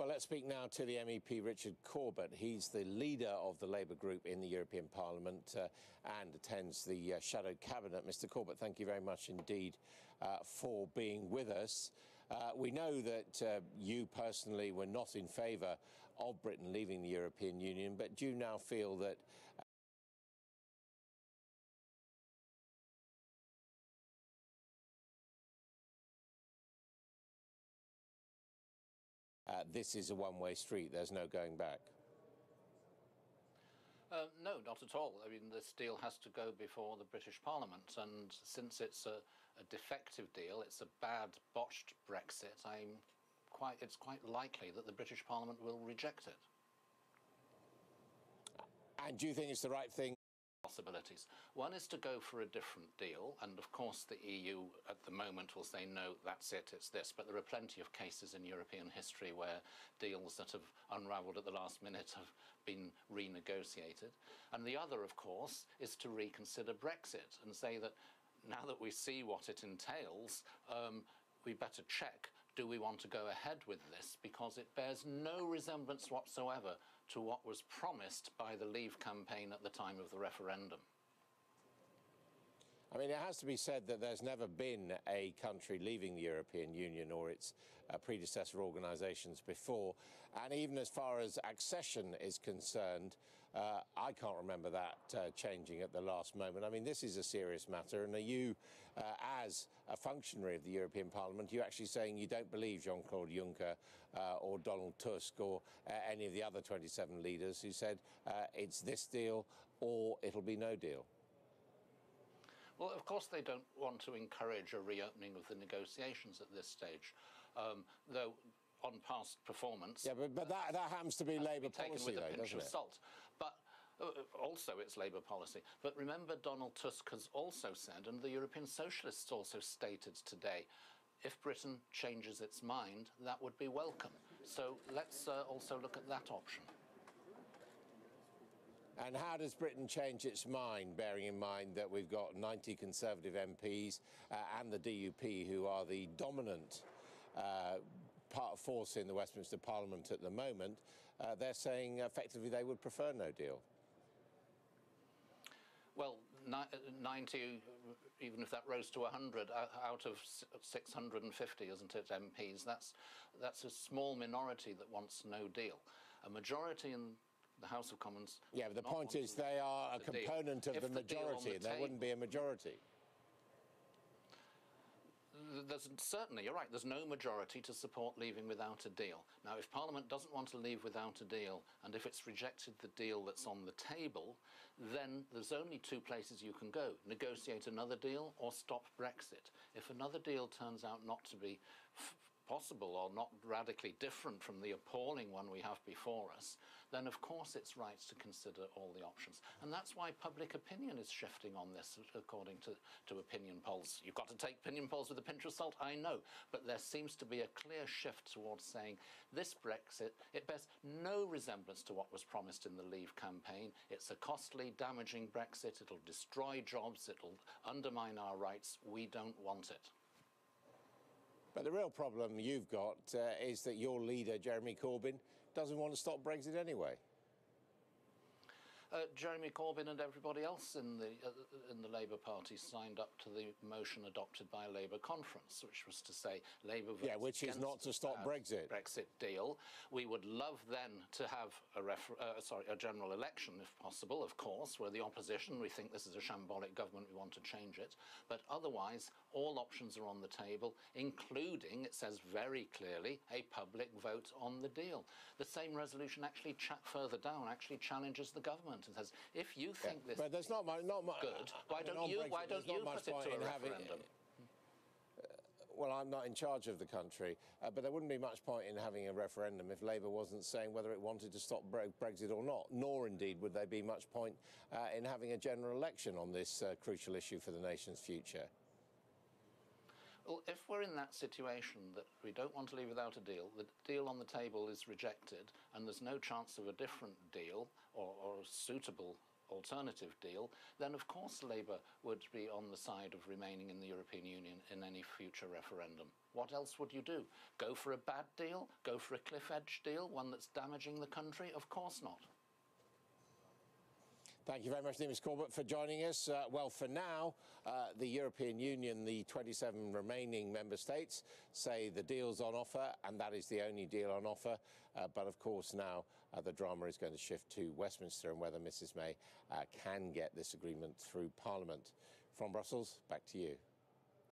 Well, let's speak now to the MEP Richard Corbett. He's the leader of the Labour group in the European Parliament and attends the shadow cabinet. Mr. Corbett, thank you very much indeed for being with us. We know that you personally were not in favour of Britain leaving the European Union, but do you now feel that this is a one-way street, there's no going back? No, not at all. I mean, this deal has to go before the British Parliament, and since it's a defective deal, it's a bad, botched Brexit, it's quite likely that the British Parliament will reject it. And do you think it's the right thing? Possibilities. One is to go for a different deal, and of course the EU at the moment will say no, that's it, it's this, but there are plenty of cases in European history where deals that have unravelled at the last minute have been renegotiated. And the other, of course, is to reconsider Brexit and say that now that we see what it entails, we better check, do we want to go ahead with this, because it bears no resemblance whatsoever to what was promised by the Leave campaign at the time of the referendum. I mean, it has to be said that there's never been a country leaving the European Union or its predecessor organisations before. And even as far as accession is concerned, I can't remember that changing at the last moment. I mean, this is a serious matter. And are you, as a functionary of the European Parliament, you actually saying you don't believe Jean-Claude Juncker or Donald Tusk or any of the other 27 leaders who said it's this deal or it'll be no deal? Well, of course they don't want to encourage a reopening of the negotiations at this stage, though on past performance... Yeah, but that happens to be Labour policy, though, doesn't it? Taken with a pinch of salt. But also it's Labour policy. But remember, Donald Tusk has also said, and the European Socialists also stated today, if Britain changes its mind, that would be welcome. So let's also look at that option. And how does Britain change its mind, bearing in mind that we've got 90 Conservative MPs and the DUP, who are the dominant force in the Westminster Parliament at the moment? They're saying effectively they would prefer no deal. Well, 90, even if that rose to 100, out of 650, isn't it, MPs, that's a small minority that wants no deal. A majority in the House of Commons... Yeah, but the point is they are a component of the majority, and there wouldn't be a majority. Certainly, you're right, there's no majority to support leaving without a deal. Now, if Parliament doesn't want to leave without a deal, and if it's rejected the deal that's on the table, then there's only two places you can go: negotiate another deal or stop Brexit. If another deal turns out not to be possible or not radically different from the appalling one we have before us, then of course it's right to consider all the options. And that's why public opinion is shifting on this, according to opinion polls. You've got to take opinion polls with a pinch of salt, I know, but there seems to be a clear shift towards saying this Brexit, it bears no resemblance to what was promised in the Leave campaign. It's a costly, damaging Brexit. It'll destroy jobs. It'll undermine our rights. We don't want it. But the real problem you've got is that your leader, Jeremy Corbyn, doesn't want to stop Brexit anyway. Jeremy Corbyn and everybody else in the Labour Party signed up to the motion adopted by a Labour conference, which was to say Labour votes which is not to stop Brexit deal. We would love then to have a general election, if possible, of course. We're the opposition. We think this is a shambolic government. We want to change it. But otherwise, all options are on the table, including, it says very clearly, a public vote on the deal. The same resolution actually further down actually challenges the government. And says, if you think this but there's not much good, why don't you put it to a referendum? Well, I'm not in charge of the country, but there wouldn't be much point in having a referendum if Labour wasn't saying whether it wanted to stop Brexit or not, nor indeed would there be much point in having a general election on this crucial issue for the nation's future. Well, if we're in that situation that we don't want to leave without a deal, the deal on the table is rejected, and there's no chance of a different deal or a suitable alternative deal, then of course Labour would be on the side of remaining in the European Union in any future referendum. What else would you do? Go for a bad deal? Go for a cliff edge deal, one that's damaging the country? Of course not. Thank you very much, Nevis Corbett, for joining us. Well, for now, the European Union, the 27 remaining member states, say the deal's on offer, and that is the only deal on offer. But of course, now the drama is going to shift to Westminster and whether Mrs May can get this agreement through Parliament. From Brussels, back to you.